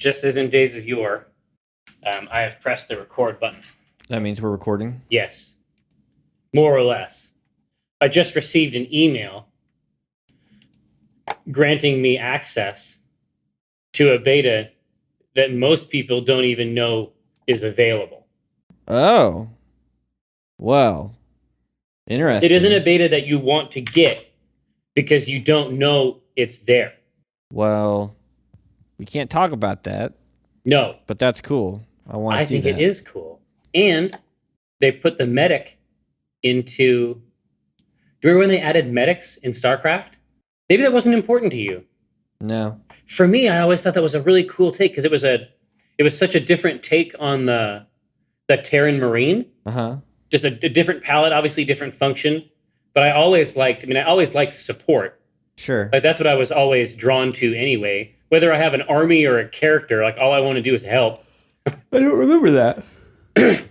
Just as in days of yore, I have pressed the record button. That means we're recording? Yes, more or less. I just received an email granting me access to a beta that most people don't even know is available. Oh. Well. Interesting. It isn't a beta that you want to get because you don't know it's there. Well, we can't talk about that. No. But that's cool. I think it is cool. And they put the medic into... Do you remember when they added medics in StarCraft? Maybe that wasn't important to you. No. For me, I always thought that was a really cool take because it was such a different take on the Terran Marine. Uh-huh. Just a different palette, obviously different function. But I always liked support. Sure. Like that's what I was always drawn to anyway. Whether I have an army or a character, like all I want to do is help. I don't remember that.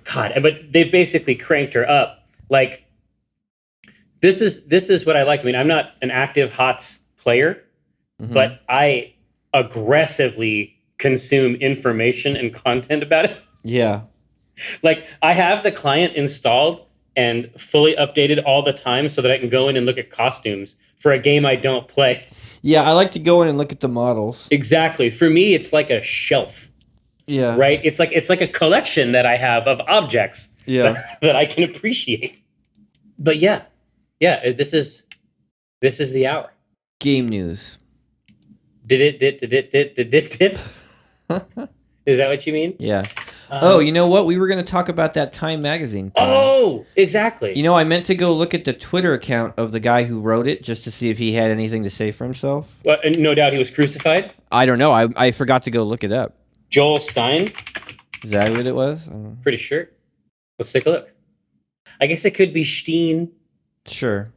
God, but they've basically cranked her up. Like this is what I like. I mean, I'm not an active HOTS player, but I aggressively consume information and content about it. Yeah. Like I have the client installed and fully updated all the time so that I can go in and look at costumes for a game I don't play. Yeah, I like to go in and look at the models. Exactly. For me, it's like a shelf. Yeah. Right? It's like a collection that I have of objects that I can appreciate. But yeah, this is the hour. Game news. Did it? Is that what you mean? Yeah. You know what? We were going to talk about that Time magazine thing. Oh, exactly. You know, I meant to go look at the Twitter account of the guy who wrote it just to see if he had anything to say for himself. Well, no doubt he was crucified. I don't know. I forgot to go look it up. Joel Stein. Is that what it was? Pretty sure. Let's take a look. I guess it could be Steen. Sure.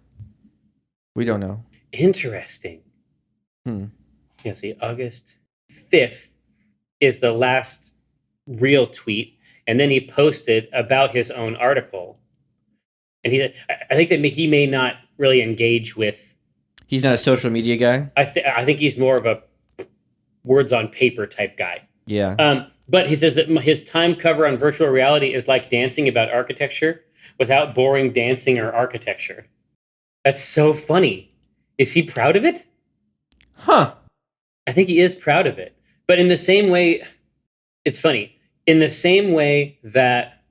We don't know. Interesting. Yeah, see, August 5th is the last real tweet, and then he posted about his own article. And I think that he may not really engage with... He's not a social media guy? I think he's more of a words on paper type guy. Yeah. But he says that his Time cover on virtual reality is like dancing about architecture without boring dancing or architecture. That's so funny. Is he proud of it? Huh. I think he is proud of it. But in the same way, it's funny. In the same way that,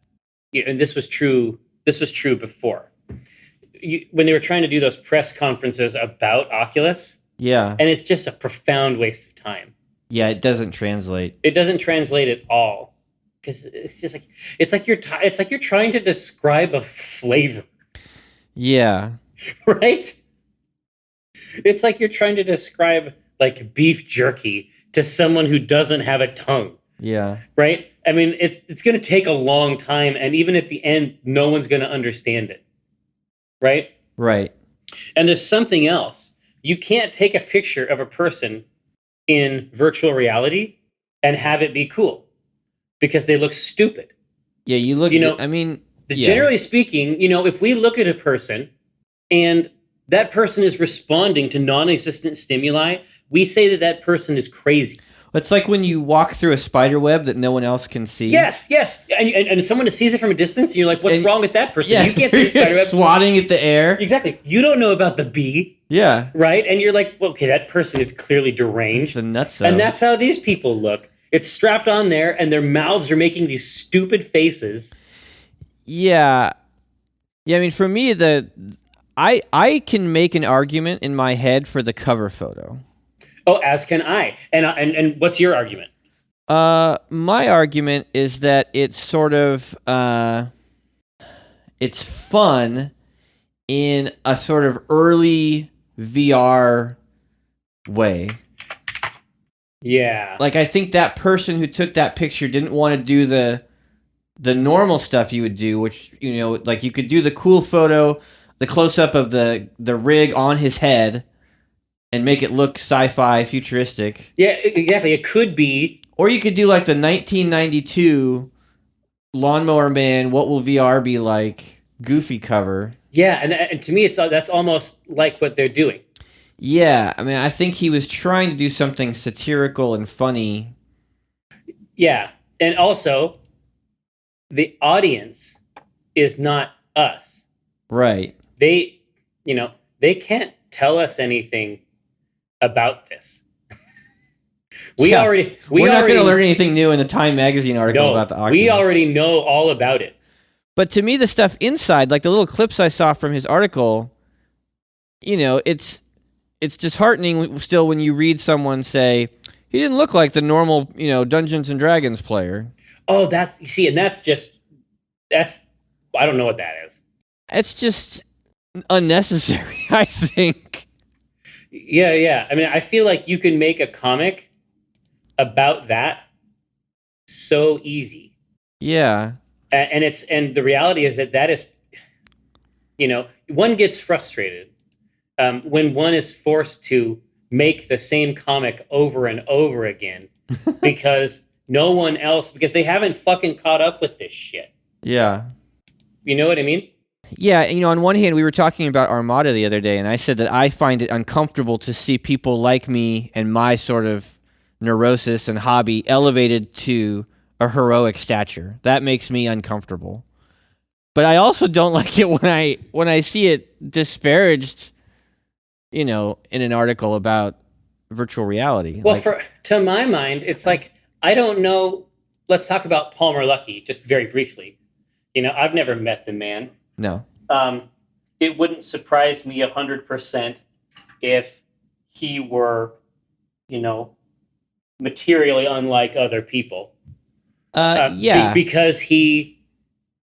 and this was true before. When they were trying to do those press conferences about Oculus. Yeah. And it's just a profound waste of time. Yeah, it doesn't translate. It doesn't translate at all. Because it's just like, it's like you're trying to describe a flavor. Yeah. Right? It's like you're trying to describe like beef jerky to someone who doesn't have a tongue. Yeah. Right? I mean, it's going to take a long time, and even at the end, no one's going to understand it. Right? Right. And there's something else. You can't take a picture of a person in virtual reality and have it be cool because they look stupid. Yeah, you look, I mean... Generally speaking, if we look at a person and that person is responding to non-existent stimuli, we say that person is crazy. It's like when you walk through a spider web that no one else can see. Yes. And someone someone sees it from a distance, and you're like, what's wrong with that person? Yeah, you can't see the spider web. Swatting at the air. Exactly. You don't know about the bee. Yeah. Right? And you're like, well, okay, that person is clearly deranged. It's a nutso. And that's how these people look. It's strapped on there, and their mouths are making these stupid faces. Yeah. Yeah, I mean, for me, I can make an argument in my head for the cover photo. Oh, as can I. And what's your argument? My argument is that it's sort of it's fun in a sort of early VR way. Yeah. Like I think that person who took that picture didn't want to do the normal stuff you would do, which like you could do the cool photo, the close up of the rig on his head. And make it look sci-fi, futuristic. Yeah, exactly. It could be. Or you could do like the 1992 Lawnmower Man, What Will VR Be Like, goofy cover. Yeah, and to me, that's almost like what they're doing. Yeah, I mean, I think he was trying to do something satirical and funny Yeah. And also, the audience is not us. Right. They, they can't tell us anything about this. We're not going to learn anything new in the Time Magazine article about the Oculus. We already know all about it. But to me, the stuff inside, like the little clips I saw from his article, it's disheartening still when you read someone say, he didn't look like the normal, Dungeons and Dragons player. Oh, and I don't know what that is. It's just unnecessary, I think. Yeah. I mean, I feel like you can make a comic about that so easy. Yeah. And the reality is that is, one gets frustrated when one is forced to make the same comic over and over again because because they haven't fucking caught up with this shit. Yeah. You know what I mean? Yeah, on one hand, we were talking about Armada the other day, and I said that I find it uncomfortable to see people like me and my sort of neurosis and hobby elevated to a heroic stature. That makes me uncomfortable. But I also don't like it when I see it disparaged, in an article about virtual reality. Well, to my mind, it's like, I don't know. Let's talk about Palmer Luckey just very briefly. I've never met the man. No. It wouldn't surprise me 100% if he were, materially unlike other people. Yeah. Because he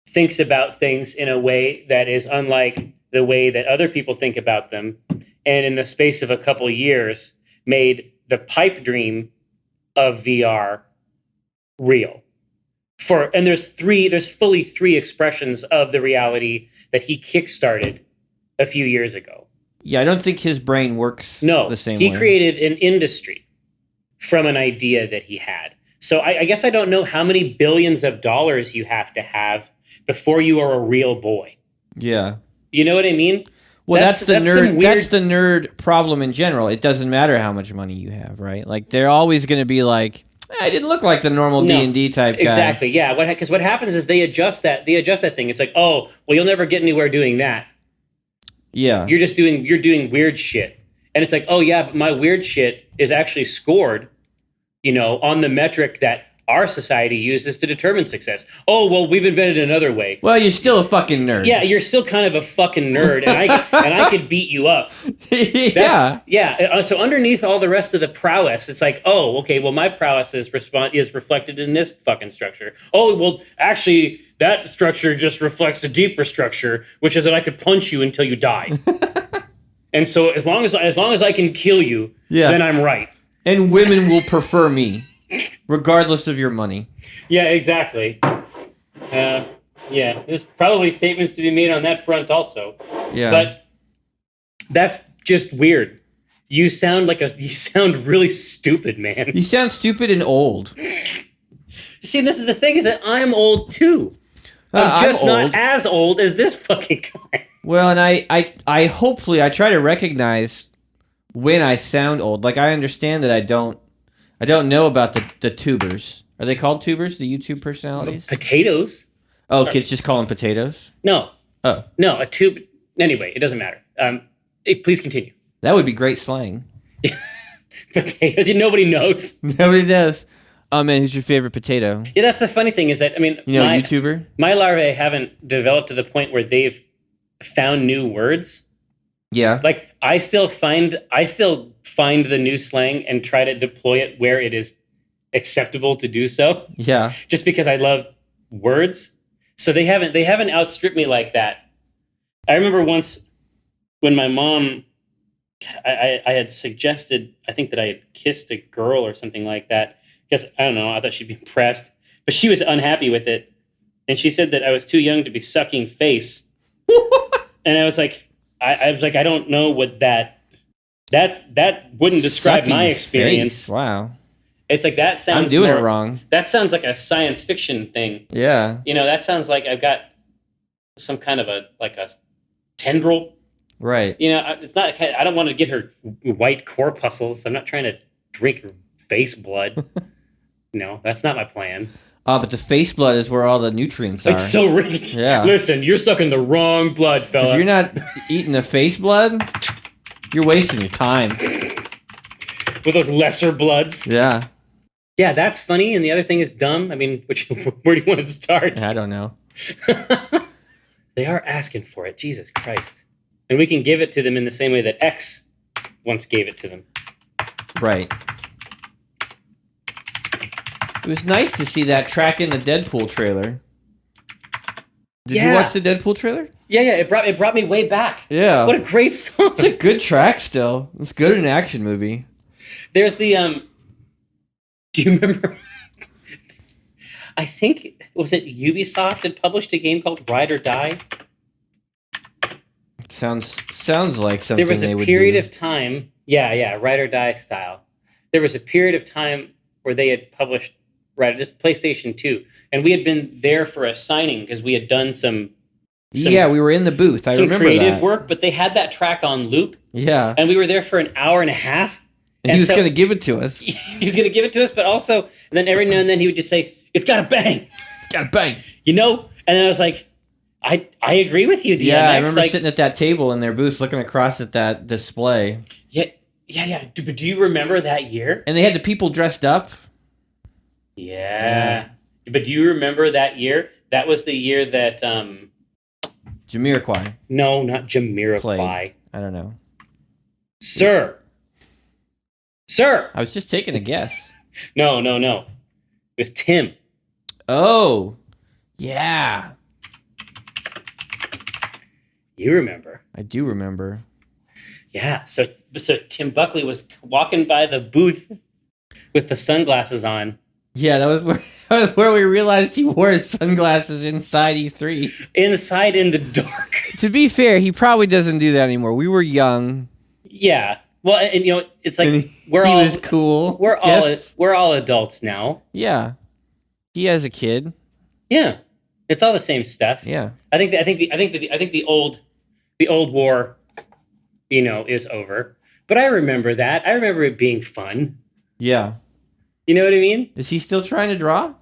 thinks about things in a way that is unlike the way that other people think about them. And in the space of a couple years, made the pipe dream of VR real. And there's fully three expressions of the reality that he kickstarted a few years ago. Yeah, I don't think his brain works the same way. He created an industry from an idea that he had. So I guess I don't know how many billions of dollars you have to have before you are a real boy. Yeah. You know what I mean? Well, that's the nerd. That's the nerd problem in general. It doesn't matter how much money you have, right? Like they're always going to be like, I didn't look like the normal D&D type guy. Exactly. Yeah. Because what happens is they adjust that thing. It's like, oh, well, you'll never get anywhere doing that. Yeah. You're doing weird shit, and it's like, oh yeah, but my weird shit is actually scored, on the metric that our society uses to determine success. Oh, well, we've invented another way. Well, you're still a fucking nerd. Yeah, you're still kind of a fucking nerd, and I could beat you up. Yeah. So underneath all the rest of the prowess, it's like, oh, okay, well, my prowess is reflected in this fucking structure. Oh, well, actually, that structure just reflects a deeper structure, which is that I could punch you until you die. And so as long as I can kill you, then I'm right. And women will prefer me. Regardless of your money. Yeah, exactly. There's probably statements to be made on that front also. Yeah. But that's just weird. You sound really stupid, man. You sound stupid and old. See, this is the thing, is that I'm old too. I'm just not as old as this fucking guy. Well, and I hopefully I try to recognize when I sound old. Like I understand that I don't know about the tubers. Are they called tubers, the YouTube personalities? Potatoes. Oh, kids just call them potatoes? No. Oh. No, a tube. Anyway, it doesn't matter. Please continue. That would be great slang. Potatoes. Nobody knows. Nobody does. Oh, man, who's your favorite potato? Yeah, that's the funny thing is that, YouTuber? My larvae haven't developed to the point where they've found new words. Yeah. Like, I still find the new slang and try to deploy it where it is acceptable to do so. Yeah. Just because I love words. So they haven't outstripped me like that. I remember once when my mom, I had suggested, I think that I had kissed a girl or something like that. Because, I don't know, I thought she'd be impressed. But she was unhappy with it. And she said that I was too young to be sucking face. And I was like, I don't know what that wouldn't describe sucking my experience. Face. Wow. It's like that sounds I'm doing it wrong. That sounds like a science fiction thing. Yeah. That sounds like I've got some kind of a tendril. Right. It's not. I don't want to get her white corpuscles. I'm not trying to drink her face blood. No, that's not my plan. But the face blood is where all the nutrients are. It's so rich. Yeah. Listen, you're sucking the wrong blood, fella. If you're not eating the face blood, you're wasting your time. With those lesser bloods. Yeah. Yeah, that's funny. And the other thing is dumb. I mean, where do you want to start? I don't know. They are asking for it. Jesus Christ. And we can give it to them in the same way that X once gave it to them. Right. It was nice to see that track in the Deadpool trailer. Did you watch the Deadpool trailer? Yeah. It brought me way back. Yeah. What a great song. It's a good track still. It's good in an action movie. There's the do you remember? I think was it Ubisoft had published a game called Ride or Die. Sounds like something there was they a would period do. of time. Yeah, Ride or Die style. There was a period of time where they had published PlayStation 2, and we had been there for a signing because we had done some yeah, we were in the booth. I remember creative that. work, but they had that track on loop. Yeah, and we were there for an hour and a half. and he was going to give it to us. He was going to give it to us, but also then every now and then he would just say, "It's got to bang, it's got to bang," And then I was like, I agree with you, DMX. Yeah, I remember sitting at that table in their booth, looking across at that display. Yeah. Do you remember that year? And they had the people dressed up. Yeah. But do you remember that year? That was the year that Jamiroquai. No, not Jamiroquai. Played. I don't know. Sir. I was just taking a guess. No. It was Tim. Oh. Yeah. You remember. I do remember. Yeah. So Tim Buckley was walking by the booth with the sunglasses on. Yeah, that was where we realized he wore his sunglasses inside E3. Inside in the dark. To be fair, he probably doesn't do that anymore. We were young. Yeah. Well, and it's like he all was cool. We're all adults now. Yeah. He has a kid. Yeah. It's all the same stuff. Yeah. I think the old war, is over. But I remember that. I remember it being fun. Yeah. You know what I mean? Is he still trying to draw?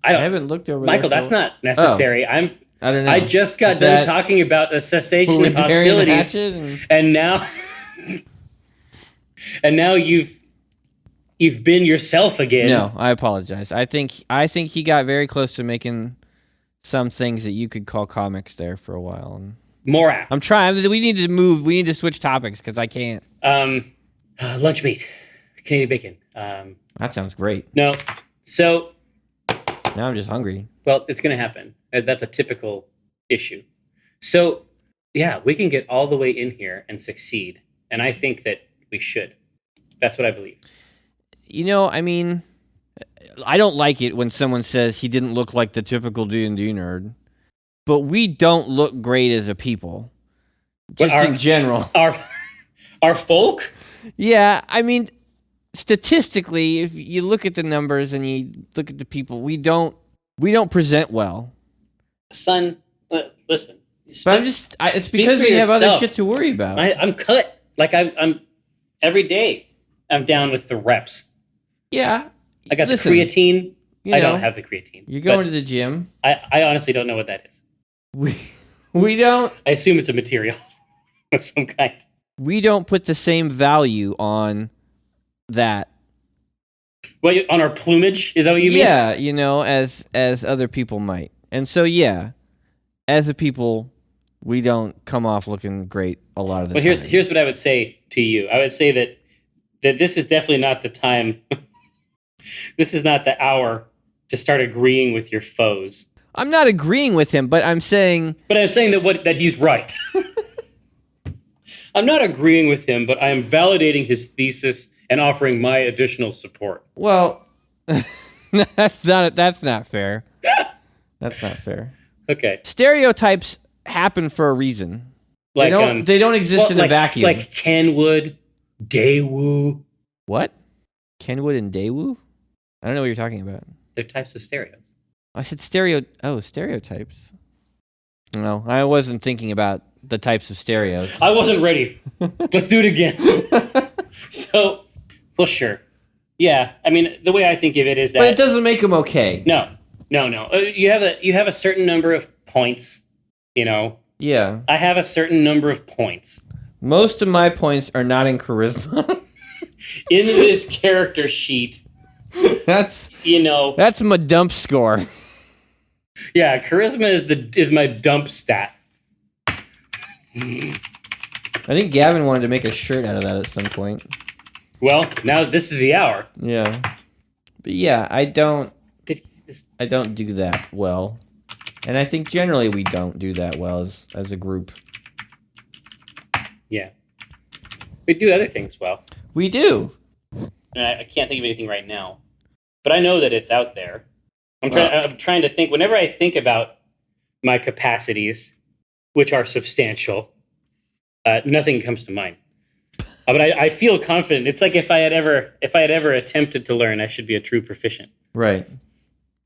I haven't looked over Michael, there. that's not necessary. I don't know. I just got done talking about the cessation of hostilities. And now you've been yourself again. No, I apologize. I think he got very close to making some things that you could call comics there for a while. And more apt. I'm trying. We need to move. We need to switch topics because I can't. Lunch meat, Canadian bacon. That sounds great. No, so now I'm just hungry. Well, it's going to happen. That's a typical issue. So yeah, we can get all the way in here and succeed, and I think that we should. That's what I believe. I mean, I don't like it when someone says he didn't look like the typical D&D nerd, but we don't look great as a people, just in general. Our folk? Yeah, I mean, statistically, if you look at the numbers and you look at the people, we don't present well. Son, listen. But it's because we have other shit to worry about. I'm cut. Like I'm every day. I'm down with the reps. Yeah. I got the creatine. I don't have the creatine. You're going to the gym. I honestly don't know what that is. We don't. I assume it's a material of some kind. We don't put the same value on that. Well, on our plumage? Is that what you mean? Yeah, as other people might. And so, yeah, as a people, we don't come off looking great a lot of the time. Here's what I would say to you. I would say that this is definitely not the time. This is not the hour to start agreeing with your foes. I'm not agreeing with him, but I'm saying... But I'm saying that he's right. I'm not agreeing with him, but I am validating his thesis and offering my additional support. Well, that's not fair. That's not fair. Okay. Stereotypes happen for a reason. Like, they don't exist in a vacuum. Like Kenwood, Daewoo. What? Kenwood and Daewoo? I don't know what you're talking about. They're types of stereos. I said stereotypes. No, I wasn't thinking about the types of stereos. I wasn't ready. Let's do it again. So, well, sure. Yeah, I mean, the way I think of it is But it that doesn't make them okay. no, no, no. You have a certain number of points. You know, Yeah. I have a certain number of points Most of my points are not in charisma. in this character sheet. That's You know, that's my dump score. yeah, charisma is my dump stat. I think Gavin wanted to make a shirt out of that at some point. Well, now this is the hour. Yeah. But yeah, I don't Did, do that well. And I think generally we don't do that well as a group. yeah, we do other things well. We do. And I can't think of anything right now, but I know that it's out there. I'm trying to think. Whenever I think about my capacities, which are substantial, nothing comes to mind. But I feel confident. It's like if I had ever attempted to learn, I should be a true proficient. Right.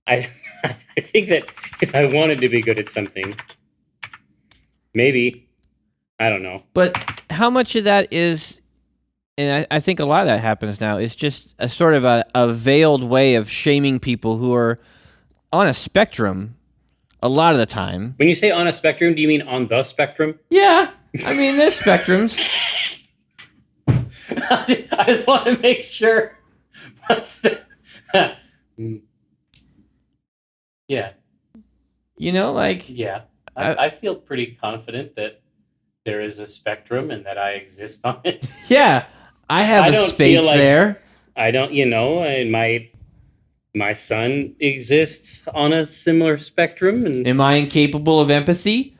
I I think that if I wanted to be good at something, maybe, I don't know. But how much of that is, and I think a lot of that happens now, is just a sort of a veiled way of shaming people who are on a spectrum a lot of the time. When you say on a spectrum, do you mean on the spectrum? Yeah. I mean, there's spectrums. I just want to make sure. Yeah. You know, like... Yeah. I feel pretty confident that there is a spectrum and that I exist on it. Yeah. I have a space there. I don't, and my son exists on a similar spectrum. And am I incapable of empathy?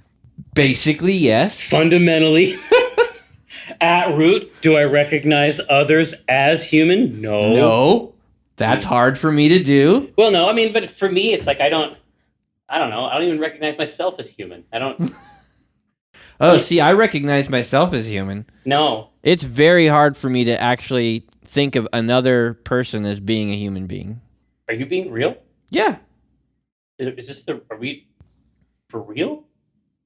Basically, yes. Fundamentally. At root, do I recognize others as human? No. No. That's hard for me to do. Well, no, I mean, but for me, it's like I don't know. I don't even recognize myself as human. I don't. Oh, see, I recognize myself as human. No. It's very hard for me to actually think of another person as being a human being. Are you being real? Yeah. Are we for real?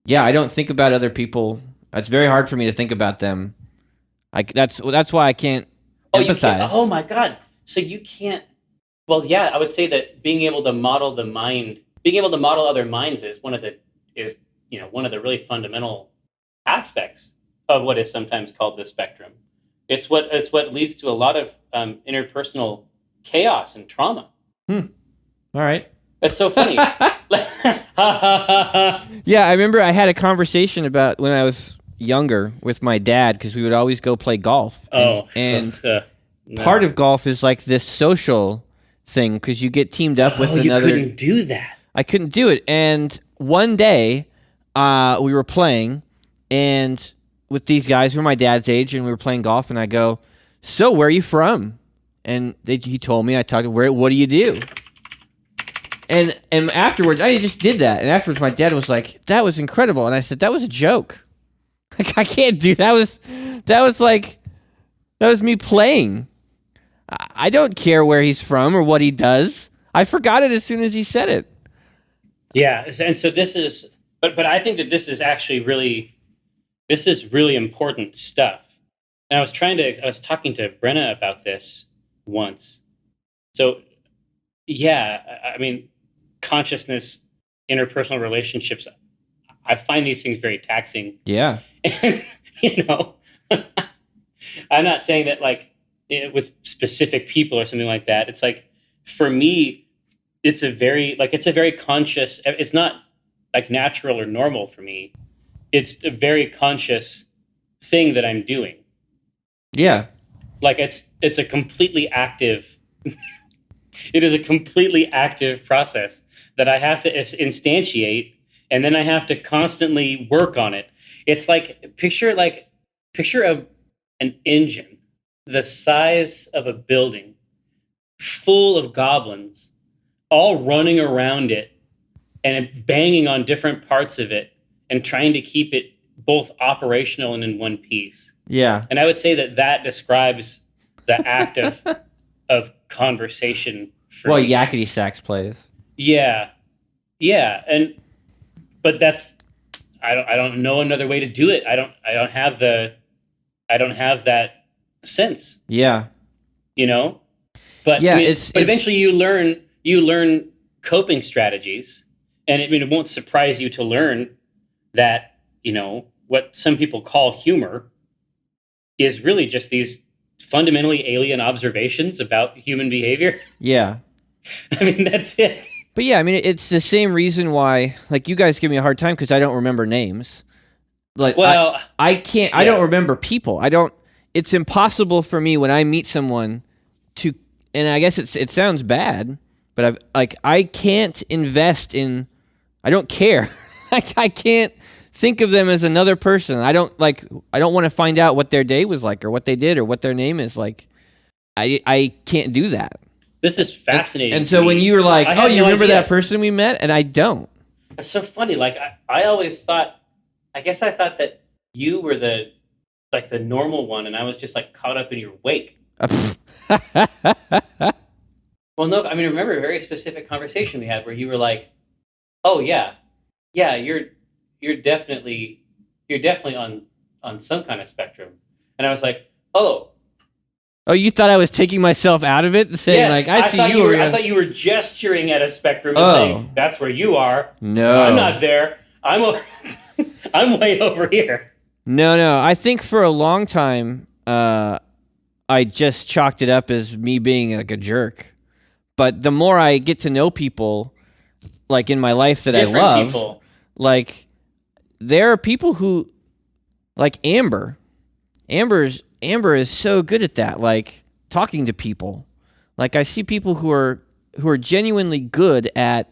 Yeah, I don't think about other people. It's very hard for me to think about them. That's why I can't empathize. Oh my God. So you can't. Well, yeah, I would say that being able to model other minds is one of the really fundamental aspects of what is sometimes called the spectrum. It's what leads to a lot of interpersonal chaos and trauma. All right. That's so funny. Yeah, I remember I had a conversation about when I was younger with my dad because we would always go play golf. And no. Part of golf is like this social thing because you get teamed up with another. You couldn't do that. I couldn't do it. And one day we were playing and with these guys who were my dad's age and we were playing golf and I go, so where are you from? And he told me, what do you do? And afterwards, I just did that. And afterwards, my dad was like, that was incredible. And I said, that was a joke. Like, I can't do that. That was me playing. I don't care where he's from or what he does. I forgot it as soon as he said it. Yeah. And so this is, but I think that this is actually really important stuff. And I was talking to Brenna about this once. So, yeah, I mean, consciousness, interpersonal relationships, I find these things very taxing. Yeah. And, I'm not saying that with specific people or something like that. It's like, for me, it's a very conscious, it's not like natural or normal for me. It's a very conscious thing that I'm doing. Yeah. Like it's a completely active, it is a completely active process that I have to instantiate, and then I have to constantly work on it. It's like picture an engine the size of a building, full of goblins, all running around it and banging on different parts of it and trying to keep it both operational and in one piece. Yeah. And I would say that describes the act of conversation. Well, Yakety Sax plays. Yeah. Yeah. But that's, I don't know another way to do it. I don't have that sense. Yeah. You know? But Yeah, I mean, it's eventually you learn coping strategies, and it won't surprise you to learn that what some people call humor is really just these fundamentally alien observations about human behavior. yeah. I mean, that's it. But yeah, I mean, it's the same reason why, like, you guys give me a hard time because I don't remember names. Like, Well, I can't. I don't remember people. I don't. It's impossible for me when I meet someone to, and I guess it sounds bad, but I can't invest in. I don't care. Like, I can't think of them as another person. I don't want to find out what their day was like or what they did or what their name is like. I can't do that. this is fascinating. And so when you were like, I "Oh, had you no remember idea. that person we met?" and I don't. It's so funny. Like I always thought. I guess I thought that you were the normal one, and I was just like caught up in your wake. Well, no, I mean, I remember a very specific conversation we had where you were like, "Oh yeah, yeah, you're definitely on some kind of spectrum," and I was like, "Oh, Oh, you thought I was taking myself out of it, saying yes, like, "I see thought you." I thought you were gesturing at a spectrum and Oh. saying that's where you are. No, I'm not there. I'm way over here." No. I think for a long time, I just chalked it up as me being like a jerk. But the more I get to know people, like in my life that Different I love, people. like there are people who, like Amber. Amber is so good at that, like talking to people. Like I see people who are genuinely good at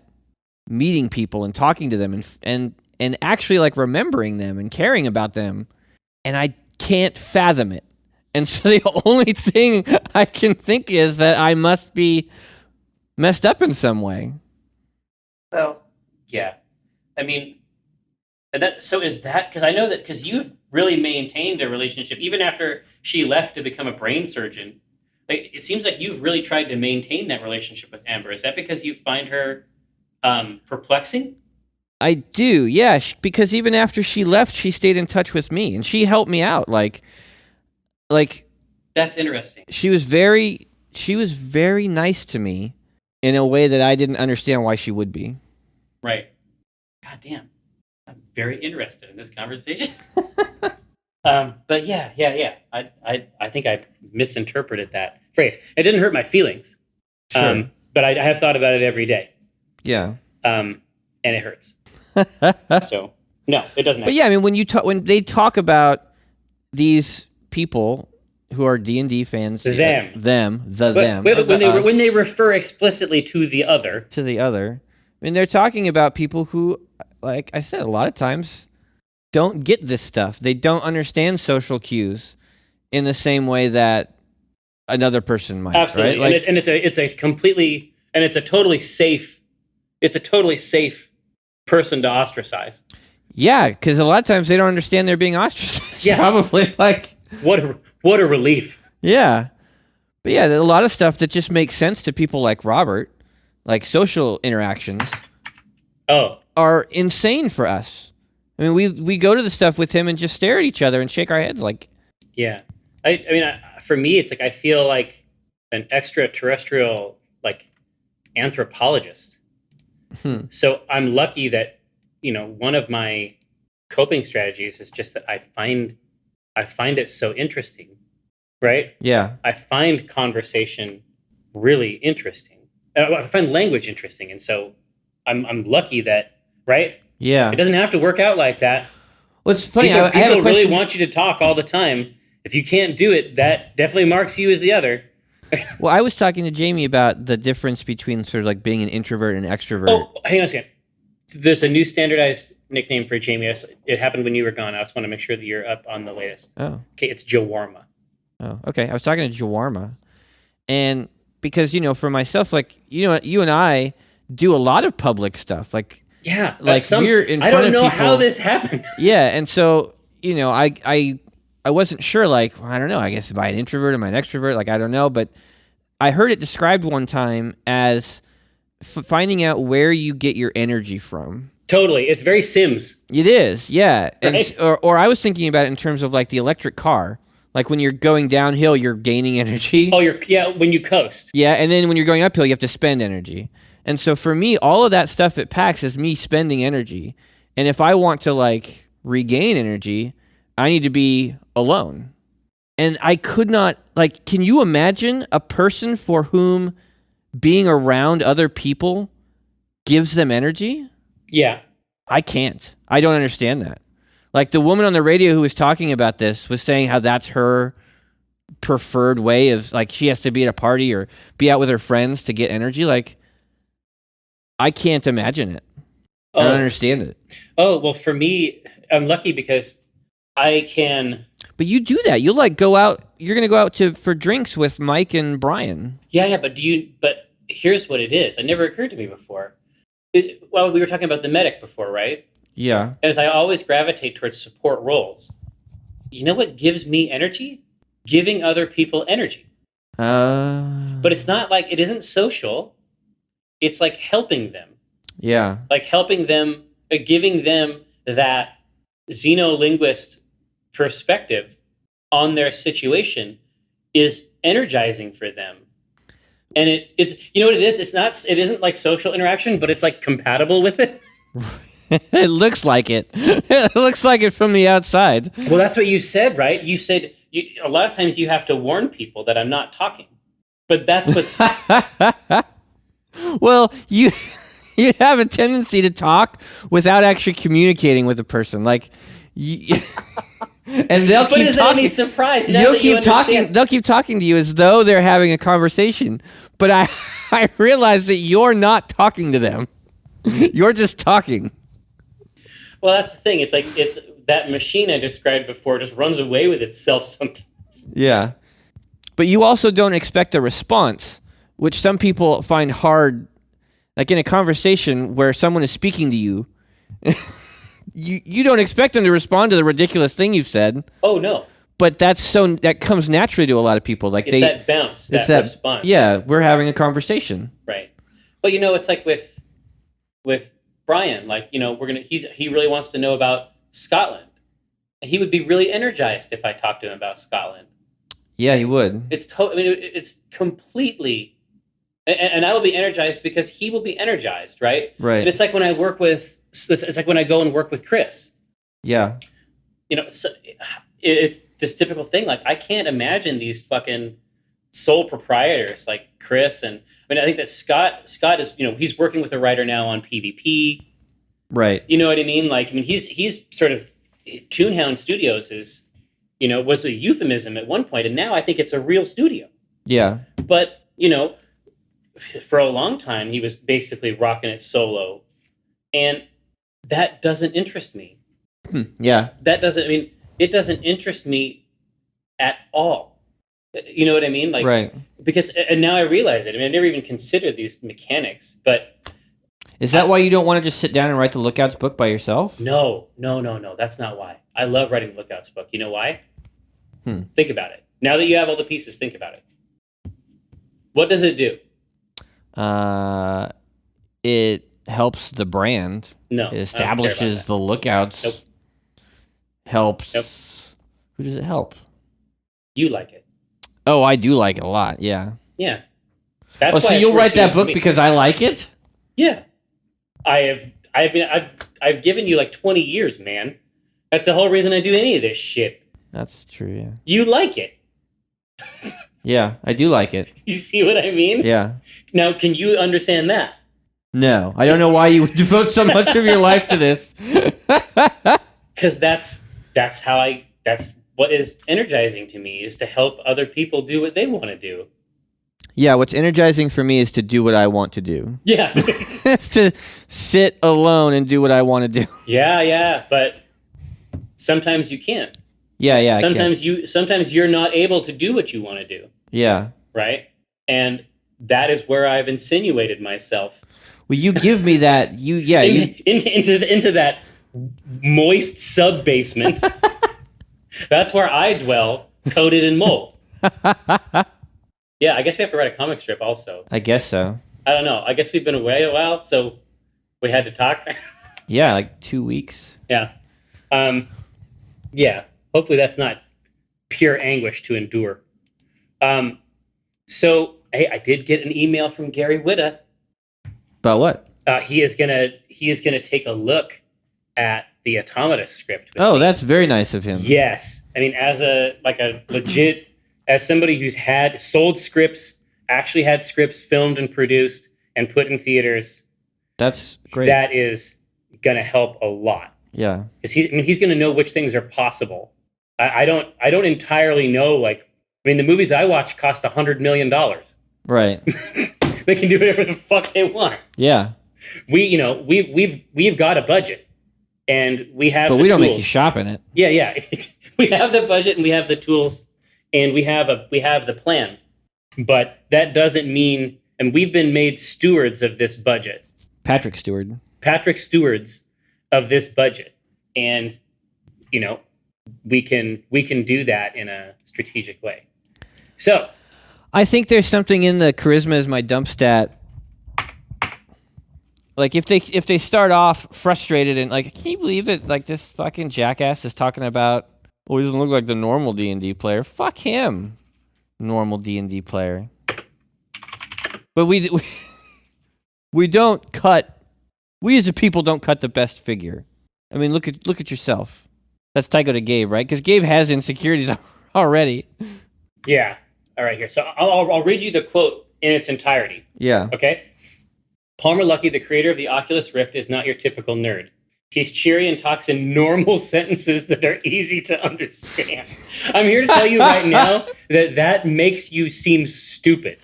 meeting people and talking to them and actually like remembering them and caring about them, and I can't fathom it. And so the only thing I can think is that I must be messed up in some way. Well, yeah. I mean, is that because I know that because you've really maintained a relationship even after she left to become a brain surgeon. Like, it seems like you've really tried to maintain that relationship with Amber. Is that because you find her perplexing? I do, yeah, because even after she left, she stayed in touch with me and she helped me out. Like That's interesting. she was very nice to me in a way that I didn't understand why she would be. Right. God damn. I'm very interested in this conversation. But yeah. I think I misinterpreted that phrase. It didn't hurt my feelings. Sure. But I have thought about it every day. Yeah. And it hurts. So no, it doesn't. But yeah, I mean, when they talk about these people who are D&D fans, them, when they refer explicitly to the other, I mean, they're talking about people who, like I said, a lot of times don't get this stuff. They don't understand social cues in the same way that another person might. Absolutely, right? Like, it's a totally safe person to ostracize. Yeah, because a lot of times they don't understand they're being ostracized. Yeah. Probably like what a relief. Yeah, but yeah, a lot of stuff that just makes sense to people like Robert, like social interactions, are insane for us. I mean, we go to the stuff with him and just stare at each other and shake our heads like. Yeah, I mean, for me, it's like I feel like an extraterrestrial like anthropologist. So I'm lucky that one of my coping strategies is just that I find it so interesting, right? Yeah, I find conversation really interesting. I find language interesting, and so I'm lucky that, right? Yeah, it doesn't have to work out like that. Well, it's funny. People, I have a question. Really want you to talk all the time. If you can't do it, that definitely marks you as the other. Well, I was talking to Jamie about the difference between sort of like being an introvert and extrovert. Oh, hang on a second. There's a new standardized nickname for Jamie. It happened when you were gone. I just want to make sure that you're up on the latest. Oh. Okay, it's Jawarma. Oh, okay. I was talking to Jawarma. And because, for myself, like, you and I do a lot of public stuff. Like, yeah, like we're in front of people. I don't know how this happened. Yeah, and so, I wasn't sure, like, I don't know, I guess, am I an introvert, am I an extrovert? Like, I don't know, but I heard it described one time as finding out where you get your energy from. Totally. It's very Sims. It is, yeah. Right? And, or I was thinking about it in terms of, like, the electric car. Like when you're going downhill, you're gaining energy. Oh, when you coast. Yeah, and then when you're going uphill, you have to spend energy. And so for me, all of that stuff it packs is me spending energy. And if I want to like regain energy, I need to be alone. And I could not, like, can you imagine a person for whom being around other people gives them energy? Yeah. I can't. I don't understand that. Like the woman on the radio who was talking about this was saying how that's her preferred way of, like, she has to be at a party or be out with her friends to get energy. Like, I can't imagine it. I don't understand it. Oh, well, for me, I'm lucky because I can. But you do that. You'll like go out. You're going to go out for drinks with Mike and Brian. Yeah. But here's what it is. It never occurred to me before. Well, we were talking about the medic before, right? Yeah. And as I always gravitate towards support roles, you know what gives me energy? Giving other people energy. But it's not like, it isn't social. It's like helping them. Yeah. Like helping them, giving them that xenolinguist perspective on their situation is energizing for them. And it's, you know what it is? It isn't like social interaction, but it's like compatible with it. It looks like it. It looks like it from the outside. Well, that's what you said, right? You said a lot of times you have to warn people that I'm not talking. But that's what... Well, you have a tendency to talk without actually communicating with the person. Like, and they'll keep is talking. It any surprise? They'll keep talking. They'll keep talking to you as though they're having a conversation. But I realize that you're not talking to them. You're just talking. Well, that's the thing. It's like it's that machine I described before just runs away with itself sometimes. Yeah, but you also don't expect a response, which some people find hard. Like in a conversation where someone is speaking to you, you don't expect them to respond to the ridiculous thing you've said. Oh no! But that comes naturally to a lot of people. Like it's that bounce, that response. Yeah, we're having a conversation. Right. But it's like with Brian. Like he really wants to know about Scotland. He would be really energized if I talked to him about Scotland. Yeah, he would. It's completely. And I will be energized because he will be energized, right? Right. And it's like when I work with, it's like when I go and work with Chris. Yeah. So it's this typical thing. Like I can't imagine these fucking sole proprietors like Chris and I think that Scott is he's working with a writer now on PvP. Right. You know what I mean? Like he's sort of Toonhound Studios is was a euphemism at one point, and now I think it's a real studio. Yeah. But for a long time, he was basically rocking it solo. And that doesn't interest me. Yeah. It doesn't interest me at all. You know what I mean? Like, right. Because, and now I realize it. I never even considered these mechanics, but... Is that why you don't want to just sit down and write the Lookouts book by yourself? No. That's not why. I love writing the Lookouts book. You know why? Think about it. Now that you have all the pieces, think about it. What does it do? It helps the brand. No, it establishes the Lookouts. Nope. Helps. Nope. Who does it help? You like it. Oh, I do like it a lot. Yeah. Yeah. That's why so you'll write that book because I like it? Yeah. I've given you like 20 years, man. That's the whole reason I do any of this shit. That's true. Yeah. You like it. Yeah, I do like it. You see what I mean? Yeah. Now, can you understand that? No, I don't know why you would devote so much of your life to this. Because that's what is energizing to me, is to help other people do what they want to do. Yeah, what's energizing for me is to do what I want to do. Yeah. To sit alone and do what I want to do. Yeah, but sometimes you can't. Yeah. Sometimes you're not able to do what you want to do. Yeah. Right? And that is where I've insinuated myself. Well, you give me that. Into that moist sub basement. That's where I dwell, coated in mold. Yeah, I guess we have to write a comic strip also. I guess so. I don't know. I guess we've been away a while, so we had to talk. Yeah, like 2 weeks. Yeah. Yeah. Hopefully that's not pure anguish to endure. So hey, I did get an email from Gary Whitta. About what? He is gonna take a look at the Automata script. Oh, that's very nice of him. Yes, I mean, as a legit, as somebody who's sold scripts, actually had scripts filmed and produced and put in theaters. That's great. That is gonna help a lot. Yeah, because he's gonna know which things are possible. I don't entirely know. Like, I mean, the movies I watch cost $100 million. Right. They can do whatever the fuck they want. Yeah. We've got a budget, and we have. But we don't make you shop in it. Yeah. We have the budget, and we have the tools, and we have the plan. But that doesn't mean, and we've been made stewards of this budget. Patrick stewards of this budget, and we can do that in a strategic way. So, I think there's something in the charisma is my dump stat. Like if they start off frustrated and like, can you believe it? Like this fucking jackass is talking about, oh, he doesn't look like the normal D&D player. Fuck him, normal D&D player. But we don't cut. We as a people don't cut the best figure. I mean, look at yourself. That's Tycho to Gabe, right? Because Gabe has insecurities already. Yeah. All right, here. So I'll read you the quote in its entirety. Yeah. Okay. Palmer Luckey, the creator of the Oculus Rift, is not your typical nerd. He's cheery and talks in normal sentences that are easy to understand. I'm here to tell you right now that makes you seem stupid.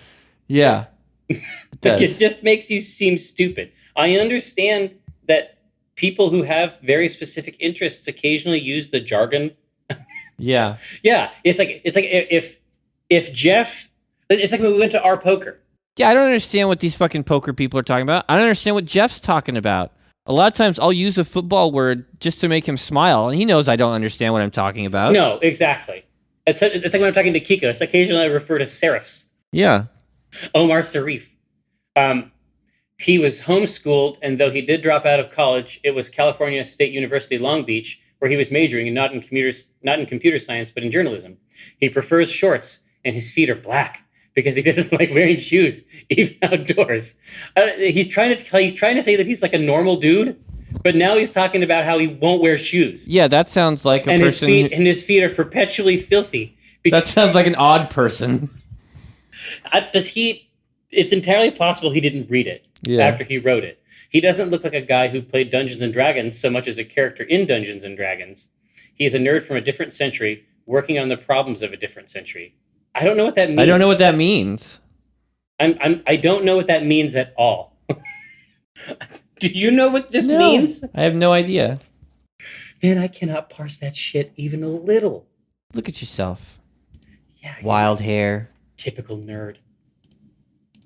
Yeah. It just makes you seem stupid. I understand that people who have very specific interests occasionally use the jargon. Yeah. Yeah. It's like if Jeff, it's like when we went to our poker. Yeah, I don't understand what these fucking poker people are talking about. I don't understand what Jeff's talking about. A lot of times I'll use a football word just to make him smile, and he knows I don't understand what I'm talking about. No, exactly. It's like when I'm talking to Kiko. It's occasionally I refer to serifs. Yeah. Omar Sharif. He was homeschooled, and though he did drop out of college, it was California State University, Long Beach, where he was majoring not in computer science, but in journalism. He prefers shorts, and his feet are black because he doesn't like wearing shoes, even outdoors. He's trying to say that he's like a normal dude, but now he's talking about how he won't wear shoes. Yeah, that sounds like a person. His feet are perpetually filthy. That sounds like an odd person. It's entirely possible he didn't read it after he wrote it. He doesn't look like a guy who played Dungeons and Dragons so much as a character in Dungeons and Dragons. He is a nerd from a different century, working on the problems of a different century. I don't know what that means. I don't know what that means. I don't know what that means at all. Do you know what this means? I have no idea. Man, I cannot parse that shit even a little. Look at yourself. Yeah. Wild hair. Typical nerd.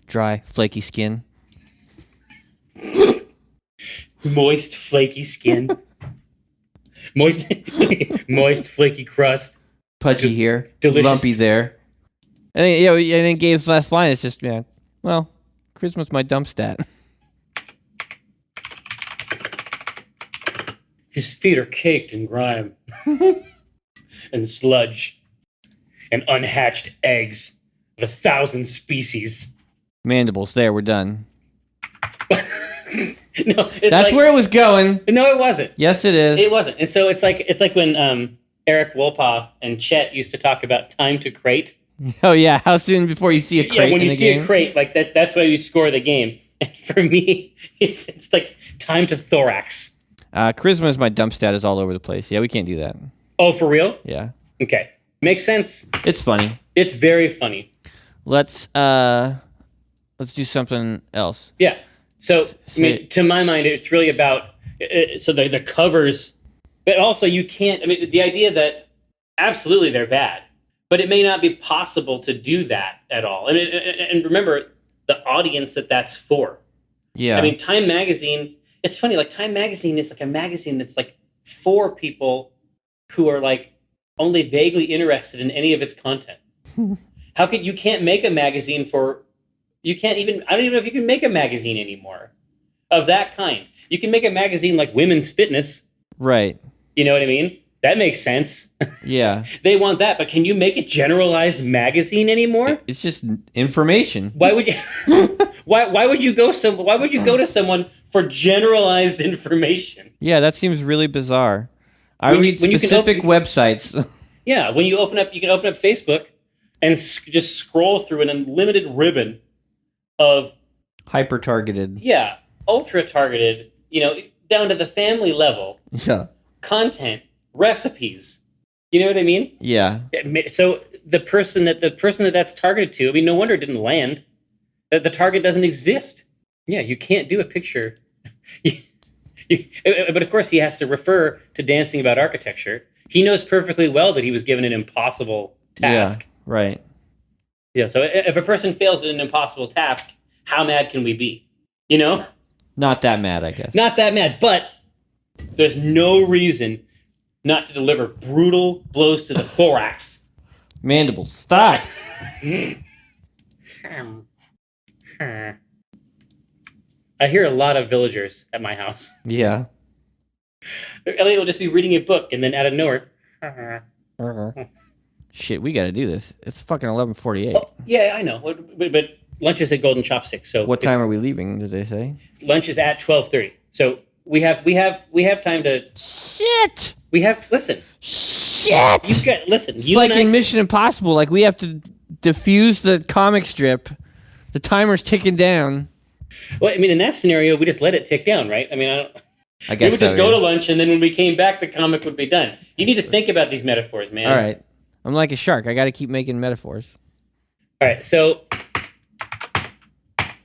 Dry, flaky skin. Moist, flaky skin. Moist, flaky crust. Pudgy here. Delicious. Lumpy there. And then Gabe's last line is just, well, Christmas my dump stat. His feet are caked in grime and sludge and unhatched eggs of 1,000 species. Mandibles. There, we're done. No, that's where it was going. No, it wasn't. Yes, it is. It wasn't. And so it's like when Eric Wolpaw and Chet used to talk about time to crate. Oh yeah, how soon before you see a crate? Yeah, when you see a crate, like that's why you score the game. And for me, it's like time to thorax. Charisma is my dump stat is all over the place. Yeah, we can't do that. Oh, for real? Yeah. Okay, makes sense. It's funny. It's very funny. Let's do something else. Yeah. So I mean, to my mind, it's really about so the covers, but also you can't. I mean, the idea that absolutely they're bad. But it may not be possible to do that at all. I mean, and remember the audience that's for. Yeah. I mean, Time Magazine, it's funny, like Time Magazine is like a magazine that's like for people who are like only vaguely interested in any of its content. You can't make a magazine I don't even know if you can make a magazine anymore of that kind. You can make a magazine like Women's Fitness. Right. You know what I mean? That makes sense. Yeah. They want that, but can you make a generalized magazine anymore? It's just information. Why would you? Why would you go to someone for generalized information? Yeah, that seems really bizarre. I When read specific websites. Yeah, when you can open up Facebook and just scroll through an unlimited ribbon of Hyper targeted. yeah, ultra targeted, down to the family level Yeah. content, recipes. You know what I mean? Yeah. So the person that's targeted to, I mean, no wonder it didn't land. That the target doesn't exist. Yeah, you can't do a picture. But of course, he has to refer to Dancing About Architecture. He knows perfectly well that he was given an impossible task. Yeah, right. Yeah. So if a person fails at an impossible task, how mad can we be? Not that mad, I guess. Not that mad, but there's no reason not to deliver brutal blows to the thorax. Mandible, stop. I hear a lot of villagers at my house. Yeah. Elliot will just be reading a book, and then out of nowhere. Shit, we got to do this. It's fucking 11:48. Oh, yeah, I know. But lunch is at Golden Chopsticks. So what time are we leaving? Did they say? Lunch is at 12:30. So we have time to. Shit. We have to listen. Shit. You got listen. It's like in Mission Impossible. Like we have to diffuse the comic strip. The timer's ticking down. Well, I mean, in that scenario, we just let it tick down, right? I mean, I guess we would just go to lunch, and then when we came back, the comic would be done. You need to think about these metaphors, man. All right. I'm like a shark. I got to keep making metaphors. All right. So,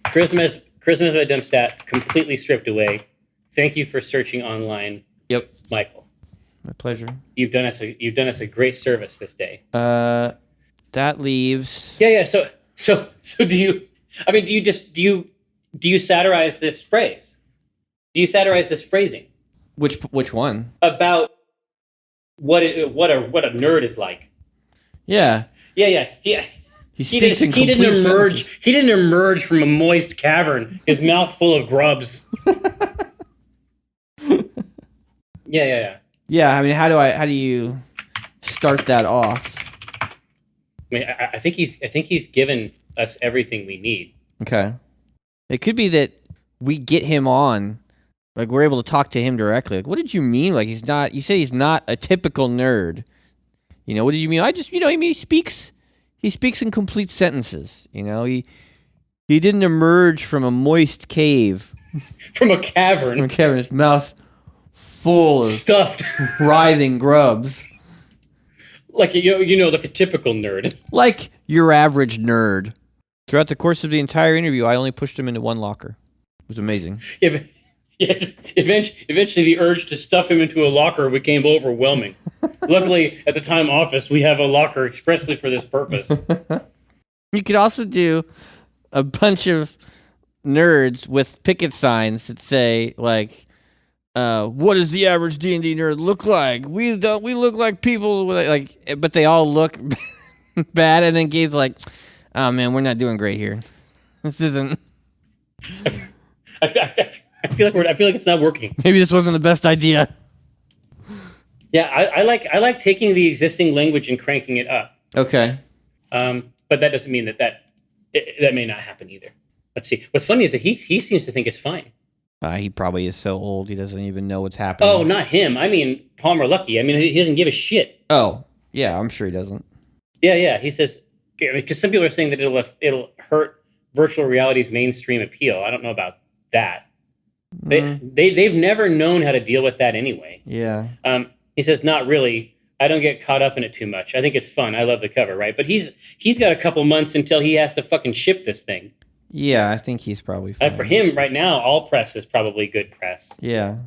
Christmas by Dumpstat completely stripped away. Thank you for searching online. Yep, Michael. my pleasure. You've done us a great service this day. That leaves. Yeah. So do you? I mean, do you satirize this phrase? Do you satirize this phrasing? Which one? About what a nerd is like. Yeah. Yeah. He didn't emerge. He didn't emerge from a moist cavern, his mouth full of grubs. Yeah. Yeah. I mean, how do you start that off? I mean, I think he's given us everything we need. Okay. It could be that we get him on, like we're able to talk to him directly. Like, what did you mean? Like he's not. You say he's not a typical nerd. What did you mean? I just, I mean, he speaks in complete sentences. He didn't emerge from a moist cave. From a cavern. His mouth full of stuffed, writhing grubs. Like like a typical nerd. Like your average nerd. Throughout the course of the entire interview, I only pushed him into one locker. It was amazing. Yes. Eventually, the urge to stuff him into a locker became overwhelming. Luckily, at the Time office, we have a locker expressly for this purpose. You could also do a bunch of nerds with picket signs that say, like, what does the average D&D nerd look like? We look like people with, like, but they all look bad, and then Gabe's like, oh man, we're not doing great here. This isn't. I feel like it's not working. Maybe this wasn't the best idea. Yeah, I like taking the existing language and cranking it up. Okay. But that doesn't mean that may not happen either. Let's see. What's funny is that he seems to think it's fine. He probably is so old he doesn't even know what's happening. Oh, not him. I mean, Palmer Luckey. I mean, he doesn't give a shit. Oh, yeah, I'm sure he doesn't. Yeah. He says because some people are saying that it'll hurt virtual reality's mainstream appeal. I don't know about that. They've never known how to deal with that anyway. Yeah. He says, not really. I don't get caught up in it too much. I think it's fun. I love the cover, right? But he's got a couple months until he has to fucking ship this thing. Yeah, I think he's probably fine. For him, right now, all press is probably good press. Yeah.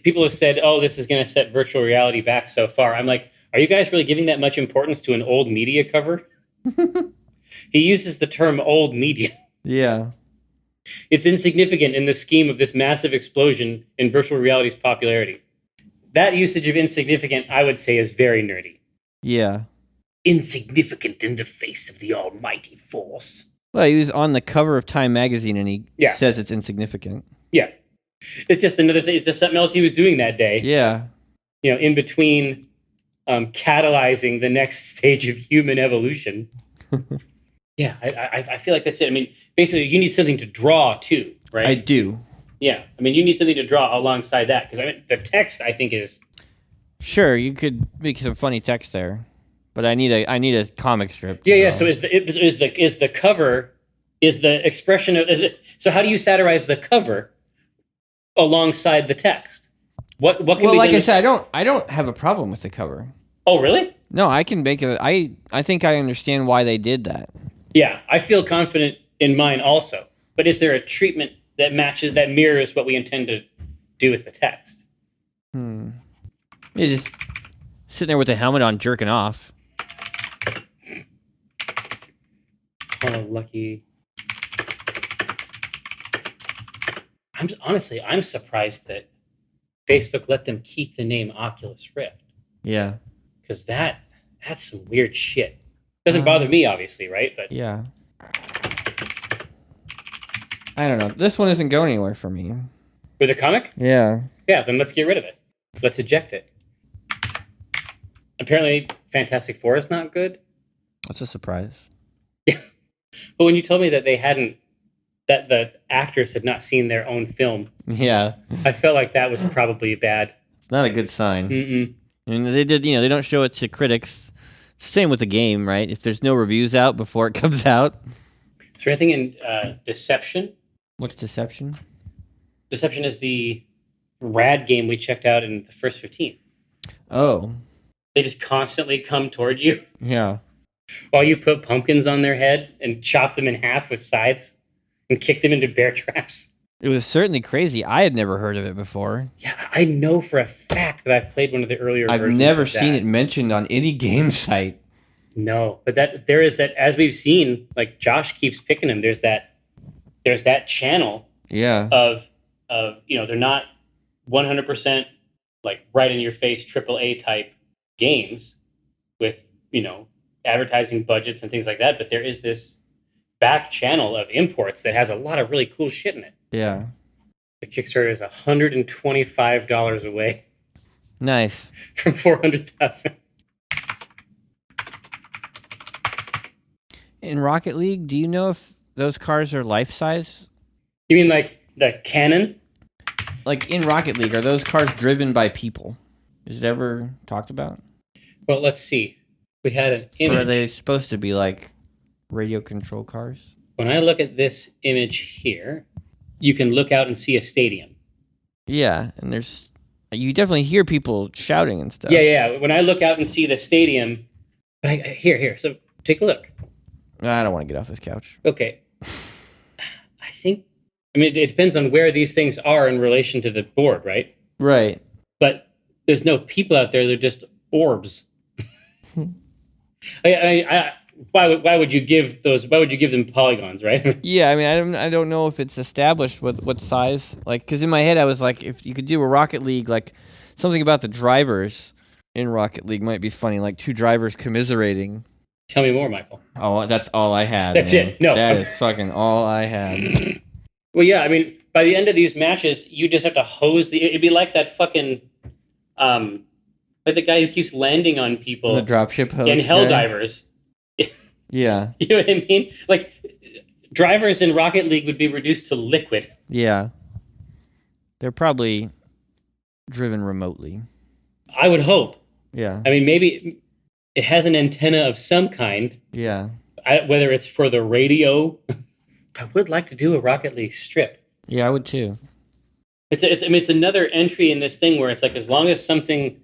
People have said, oh, this is going to set virtual reality back so far. I'm like, are you guys really giving that much importance to an old media cover? He uses the term old media. Yeah. It's insignificant in the scheme of this massive explosion in virtual reality's popularity. That usage of insignificant, I would say, is very nerdy. Yeah. Insignificant in the face of the almighty force. Well, he was on the cover of Time magazine, and he says it's insignificant. Yeah. It's just another thing. It's just something else he was doing that day. Yeah. in between catalyzing the next stage of human evolution. Yeah, I feel like that's it. I mean, basically, you need something to draw too, right? I do. Yeah, I mean, you need something to draw alongside that because I mean, the text I think is Sure, you could make some funny text there, but I need a comic strip. yeah. So is the cover is the expression of is it? So how do you satirize the cover alongside the text? What can Well, be like done I said, I don't have a problem with the cover. Oh, really? No, I can make it. I think I understand why they did that. Yeah, I feel confident in mine also. But is there a treatment that mirrors what we intend to do with the text? You're just sitting there with the helmet on, jerking off. Oh, lucky. I'm surprised that Facebook let them keep the name Oculus Rift. Yeah. Because that's some weird shit. Doesn't bother me, obviously, right? But yeah. I don't know. This one isn't going anywhere for me. With a comic? Yeah. Yeah, then let's get rid of it. Let's eject it. Apparently, Fantastic Four is not good. That's a surprise. Yeah. But when you told me that that the actors had not seen their own film, yeah, I felt like that was probably bad. It's not a good sign. Mm-mm. I mean, they don't show it to critics. It's the same with the game, right? If there's no reviews out before it comes out. Is there anything in Deception? What's Deception? Deception is the rad game we checked out in the first 15. Oh. They just constantly come towards you. Yeah. While you put pumpkins on their head and chop them in half with sides and kick them into bear traps. It was certainly crazy. I had never heard of it before. Yeah, I know for a fact that I've played one of the earlier versions. I've never seen it mentioned on any game site. No, but there is that, as we've seen, like Josh keeps picking them. There's that channel. Yeah. Of they're not 100% like right in your face AAA type games with advertising budgets and things like that, but there is this back channel of imports that has a lot of really cool shit in it. Yeah. The Kickstarter is $125 away. Nice. From 400,000. In Rocket League, do you know if those cars are life size? You mean like the cannon? Like in Rocket League, are those cars driven by people? Is it ever talked about? Well, let's see. We had an image. Or are they supposed to be like radio control cars? When I look at this image here, you can look out and see a stadium. Yeah, and you definitely hear people shouting and stuff. Yeah. When I look out and see the stadium, here. So take a look. I don't want to get off this couch. Okay. I mean, it depends on where these things are in relation to the board, right? Right. But there's no people out there; they're just orbs. Why would you give them polygons, right? Yeah, I mean, I don't know if it's established what size. Like, because in my head I was like, if you could do a Rocket League, like something about the drivers in Rocket League might be funny, like two drivers commiserating. Tell me more, Michael. Oh, that's all I had. That's man. it. No, that is fucking all I had. Well, yeah, I mean, by the end of these matches, you just have to hose it'd be like that fucking, like the guy who keeps landing on people. The dropship host in Helldivers. Yeah. You know what I mean? Like, drivers in Rocket League would be reduced to liquid. Yeah. They're probably driven remotely. I would hope. Yeah. I mean, maybe it has an antenna of some kind. Yeah. Whether it's for the radio. I would like to do a Rocket League strip. Yeah, I would too. It's another entry in this thing where it's like, as long as something...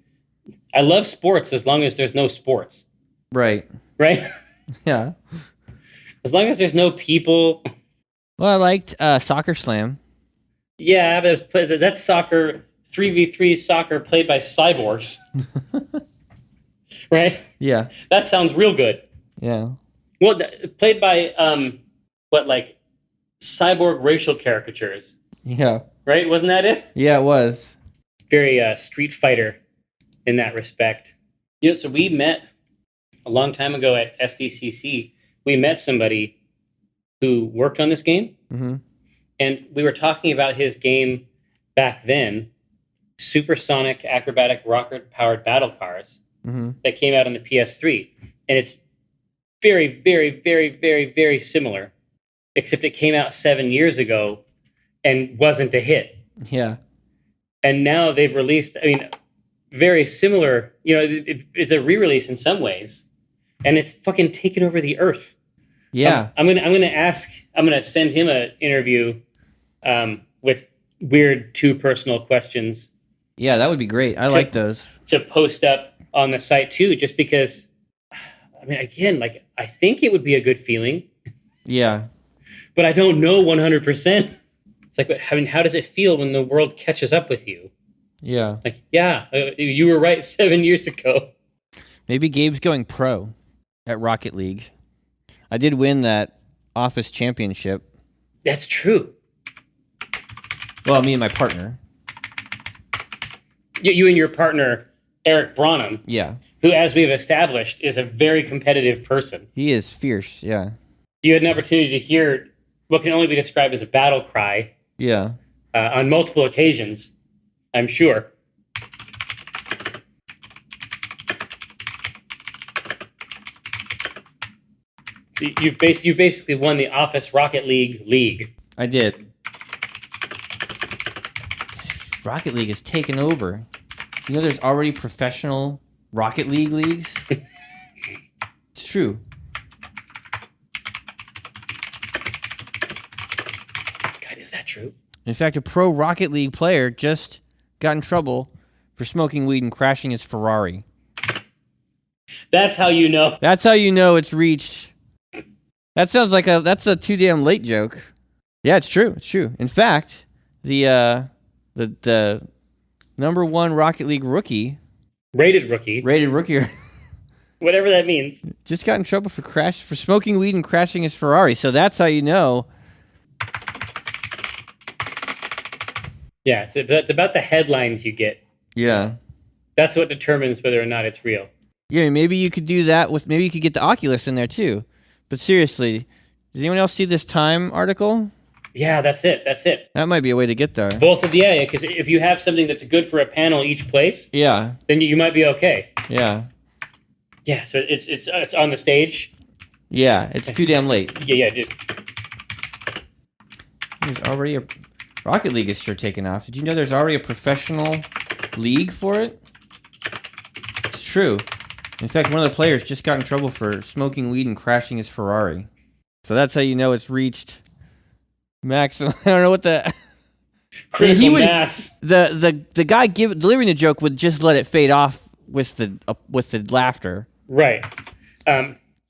I love sports as long as there's no sports. Right. Right? Yeah. As long as there's no people. Well, I liked Soccer Slam. Yeah, but that's soccer, 3v3 soccer played by cyborgs. Right? Yeah. That sounds real good. Yeah. Well, played by, cyborg racial caricatures. Yeah. Right? Wasn't that it? Yeah, it was. Very Street Fighter in that respect. So we met a long time ago at SDCC. We met somebody who worked on this game. Mm-hmm. And we were talking about his game back then. supersonic acrobatic rocket-powered battle cars that came out on the PS3, and it's very, very, very, very, very similar, except it came out 7 years ago and wasn't a hit. Yeah. And now they've released, I mean, very similar, it's a re-release in some ways, and it's fucking taken over the earth. Yeah. I'm gonna send him an interview with weird too personal questions. Yeah, that would be great. I like those. To post up on the site too, just because, I mean, again, like, I think it would be a good feeling. Yeah. But I don't know 100%. It's like, I mean, how does it feel when the world catches up with you? Yeah. Like, yeah, you were right 7 years ago. Maybe Gabe's going pro at Rocket League. I did win that office championship. That's true. Well, me and my partner. You and your partner, Eric Branham. Yeah. Who, as we've established, is a very competitive person. He is fierce, yeah. You had an opportunity to hear what can only be described as a battle cry. Yeah. On multiple occasions, I'm sure. You basically won the Office Rocket League. I did. Rocket League is taken over. You know there's already professional Rocket League leagues? It's true. God, is that true? In fact, a pro Rocket League player just got in trouble for smoking weed and crashing his Ferrari. That's how you know. That's how you know it's reached. That sounds like that's a too damn late joke. Yeah, it's true. It's true. In fact, the number one Rocket League rookie, rated rookie, whatever that means, just got in trouble for smoking weed and crashing his Ferrari. So that's how you know. Yeah, it's about the headlines you get. Yeah, that's what determines whether or not it's real. Yeah, maybe you could do that maybe you could get the Oculus in there too. But seriously, did anyone else see this Time article? Yeah, that's it. That might be a way to get there. Because if you have something that's good for a panel each place, yeah, then you might be okay. Yeah. Yeah, so it's on the stage. Yeah, it's too damn late. Yeah, dude. There's already Rocket League is sure taking off. Did you know there's already a professional league for it? It's true. In fact, one of the players just got in trouble for smoking weed and crashing his Ferrari. So that's how you know it's reached maximum. I don't know what the critical mass. The guy delivering the joke would just let it fade off with the laughter. Right.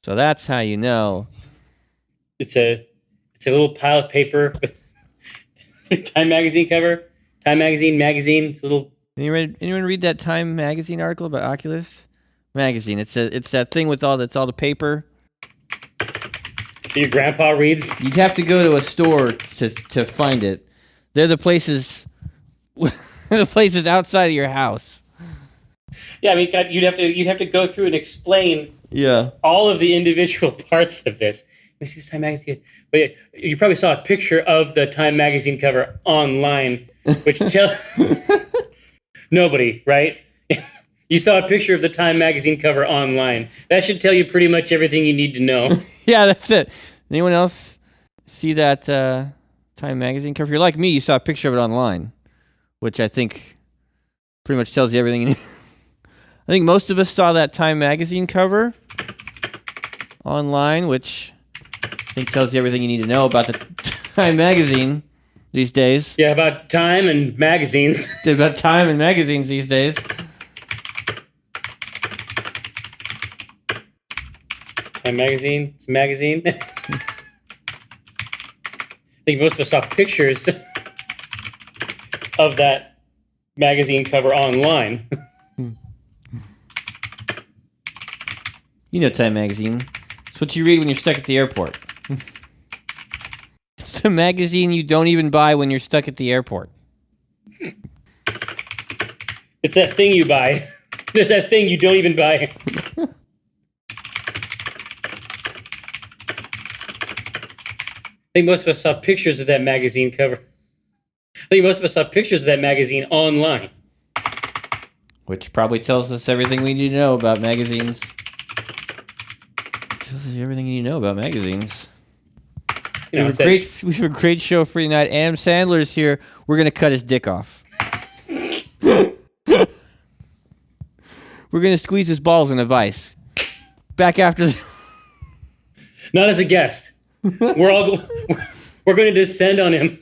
So that's how you know. It's a little pile of paper. Time magazine cover. Time magazine. It's a little. Anyone read that Time magazine article about Oculus? Magazine. It's that thing with all the paper. Your grandpa reads. You'd have to go to a store to find it. They're the places, outside of your house. Yeah, I mean, God, you'd have to go through and explain. Yeah. All of the individual parts of this. Let me see this Time magazine. But yeah, you probably saw a picture of the Time magazine cover online, which nobody, right? You saw a picture of the Time magazine cover online. That should tell you pretty much everything you need to know. Yeah, that's it. Anyone else see that Time magazine cover? If you're like me, you saw a picture of it online, which I think pretty much tells you everything you need. I think most of us saw that Time magazine cover online, which I think tells you everything you need to know about the Time magazine these days. Yeah, about time and magazines. About time and magazines these days. Time magazine. It's a magazine. I think most of us saw pictures of that magazine cover online. You know Time magazine. It's what you read when you're stuck at the airport. It's the magazine you don't even buy when you're stuck at the airport. It's that thing you buy. There's that thing you don't even buy. I think most of us saw pictures of that magazine cover. I think most of us saw pictures of that magazine online. Which probably tells us everything we need to know about magazines. Tells us everything you need to know about magazines. We have a great show for you tonight. Adam Sandler's here. We're going to cut his dick off. We're going to squeeze his balls in a vice. Back after Not as a guest. We're going to descend on him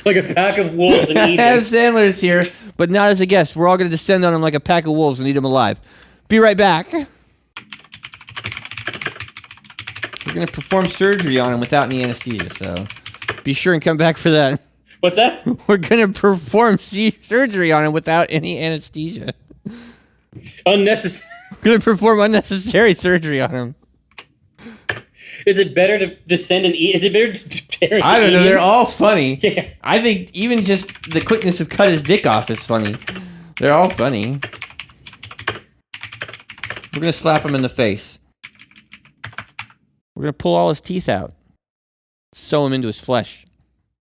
like a pack of wolves and eat him. Adam Sandler's here, but not as a guest. We're all going to descend on him like a pack of wolves and eat him alive. Be right back. We're going to perform surgery on him without any anesthesia, so be sure and come back for that. What's that? We're going to perform surgery on him without any anesthesia. Unnecessary. We're going to perform unnecessary surgery on him. Is it better to descend and eat? Is it better to prepare? I don't know. They're all funny. Yeah. I think even just the quickness of cut his dick off is funny. They're all funny. We're going to slap him in the face. We're going to pull all his teeth out. Sew him into his flesh.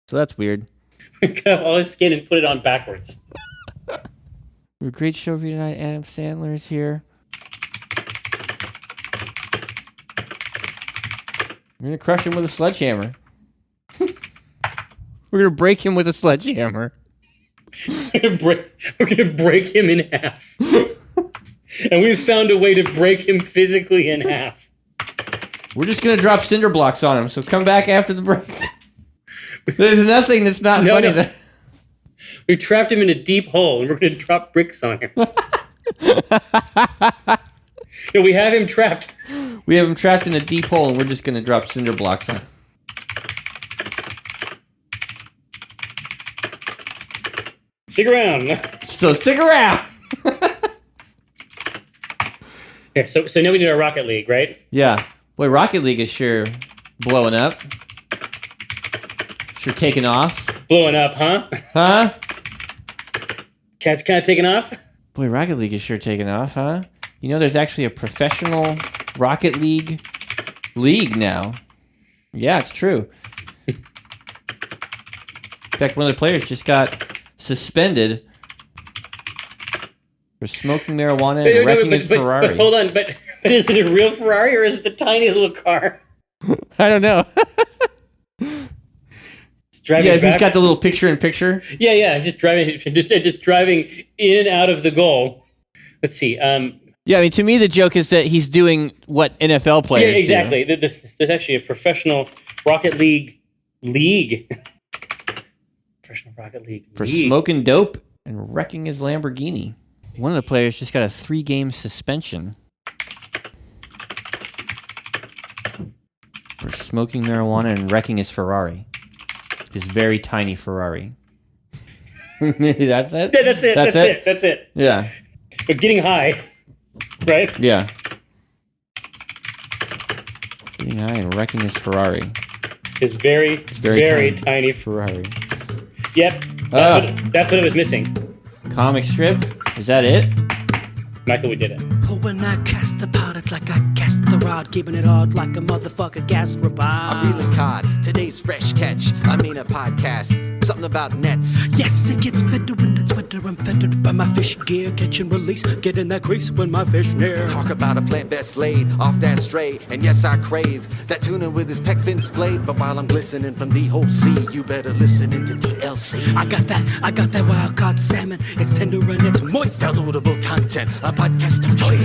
So that's weird. Cut off all his skin and put it on backwards. A great show for you tonight. Adam Sandler is here. We're going to crush him with a sledgehammer. We're going to break him with a sledgehammer. We're going to break him in half. And we've found a way to break him physically in half. We're just going to drop cinder blocks on him, so come back after the break. There's nothing that's not funny. No. We trapped him in a deep hole, and we're going to drop bricks on him. We have him trapped. We have him trapped in a deep hole, and we're just going to drop cinder blocks on him. Stick around. So stick around. Here, so now we need our Rocket League, right? Yeah. Boy, Rocket League is sure blowing up. Sure taking off. Blowing up, huh? Huh? Kind of taking off? Boy, Rocket League is sure taking off, huh? You know, there's actually a professional Rocket League now. Yeah, it's true. In fact, one of the players just got suspended for smoking marijuana and wrecking his Ferrari. But hold on, but is it a real Ferrari or is it the tiny little car? I don't know. Yeah, if he's got the little picture-in-picture. Yeah, just driving in and out of the goal. Let's see. Yeah, I mean, to me, the joke is that he's doing what NFL players do. Yeah, exactly. There's actually a professional Rocket League. Professional Rocket League. For smoking dope and wrecking his Lamborghini. One of the players just got a 3-game suspension for smoking marijuana and wrecking his Ferrari. His very tiny Ferrari. That's it? Yeah, that's it. Yeah. But getting high, right? Yeah. Getting high and wrecking his Ferrari. His very tiny Ferrari. Yep. That's what it was missing. Comic strip? Is that it? Michael, we did it. When I cast the pot, it's like I cast the rod, keeping it hard like a motherfucker gas robot. I'm reeling cod, today's fresh catch. I mean a podcast, something about nets. Yes, it gets better when it's winter. I'm fettered by my fish gear, catch and release. Get in that crease when my fish near. Talk about a plant best laid off that stray. And yes, I crave that tuna with his peck fin splayed. But while I'm glistening from the whole sea, you better listen into TLC. I got that wild caught salmon. It's tender and it's moist. Downloadable content, a podcast of choice.